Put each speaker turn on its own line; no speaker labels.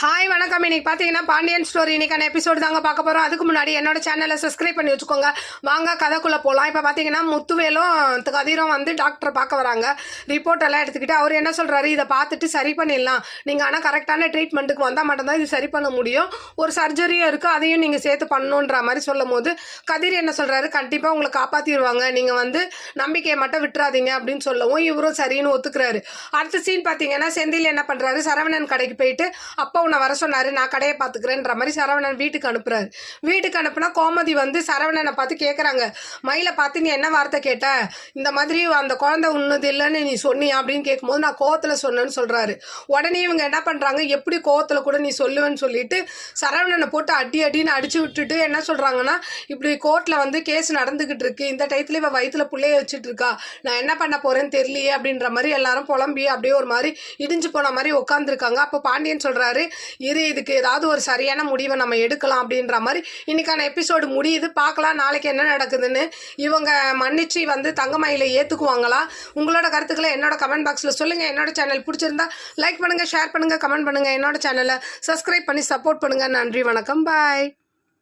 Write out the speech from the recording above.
Hi வணக்கம். இன்னைக்கு பார்த்தீங்கன்னா பாண்டியன் ஸ்டோரி இன்னைக்கான எபிசோடு தாங்க பார்க்க போகிறோம். அதுக்கு முன்னாடி என்னோட சேனலை சப்ஸ்கிரைப் பண்ணி வச்சுக்கோங்க. வாங்க கதைக்குள்ளே போகலாம். இப்போ பார்த்தீங்கன்னா முத்துவேலும் கதிரும் வந்து டாக்டரை பார்க்க வராங்க. ரிப்போர்ட் எல்லாம் எடுத்துக்கிட்டு அவர் என்ன சொல்கிறாரு, இதை பார்த்துட்டு சரி பண்ணிடலாம், நீங்கள் ஆனால் கரெக்டான ட்ரீட்மெண்ட்டுக்கு வந்தால் மட்டும்தான் இது சரி பண்ண முடியும், ஒரு சர்ஜரியும் இருக்குது, அதையும் நீங்கள் சேர்த்து பண்ணணுன்ற மாதிரி சொல்லும் போது கதிர் என்ன சொல்கிறாரு, கண்டிப்பாக உங்களை காப்பாற்றிடுவாங்க, நீங்கள் வந்து நம்பிக்கையை மட்டும் விட்டுறாதீங்க அப்படின்னு சொல்லவும் இவரும் சரின்னு ஒத்துக்கிறாரு. அடுத்த சீன் பார்த்தீங்கன்னா செந்தில் என்ன பண்ணுறாரு, சரவணன் கடைக்கு போயிட்டு அப்போ உன்னை வர சொன்னார், நான் கடையை பார்த்துக்கிறேன்ற மாதிரி சரவணன் வீட்டுக்கு அனுப்புறாரு. வீட்டுக்கு அனுப்புனா கோமதி வந்து சரவணனை பார்த்து கேட்குறாங்க, மயிலை பார்த்து நீ என்ன வார்த்தை கேட்ட, இந்த மாதிரி அந்த குழந்தை உன்னது இல்லைன்னு நீ சொன்னியா அப்படின்னு கேட்கும்போது நான் கோவத்தில் சொன்னேன்னு சொல்கிறாரு. உடனே இவங்க என்ன பண்ணுறாங்க, எப்படி கோவத்தில் கூட நீ சொல்லுவேன்னு சொல்லிட்டு சரவணனை போட்டு அடின்னு அடிச்சு விட்டுட்டு என்ன சொல்கிறாங்கன்னா, இப்படி கோர்ட்டில் வந்து கேஸ் நடந்துக்கிட்டு இருக்கு, இந்த டயத்துல இவன் வயிற்றுல பிள்ளைய வச்சுட்டு இருக்கா, நான் என்ன பண்ண போகிறேன்னு தெரியலையே அப்படின்ற மாதிரி எல்லாரும் புலம்பி அப்படியே ஒரு மாதிரி இடிஞ்சு போன மாதிரி உட்காந்துருக்காங்க. அப்போ பாண்டியன் சொல்கிறாரு, இதுக்கு ஏதாவது ஒரு சரியான முடிவை நம்ம எடுக்கலாம் அப்படின்ற மாதிரி இன்னைக்கான எபிசோடு முடியுது. பார்க்கலாம் நாளைக்கு என்ன நடக்குதுன்னு. இவங்க மன்னிச்சு வந்து தங்கமயிலை ஏற்றுக்குவாங்களா? உங்களோட கருத்துக்களை என்னோட கமெண்ட் பாக்ஸில் சொல்லுங்கள். என்னோட சேனல் பிடிச்சிருந்தா லைக் பண்ணுங்கள், ஷேர் பண்ணுங்கள், கமெண்ட் பண்ணுங்கள். என்னோட சேனலை சப்ஸ்கிரைப் பண்ணி சப்போர்ட் பண்ணுங்கள். நன்றி, வணக்கம், பாய்.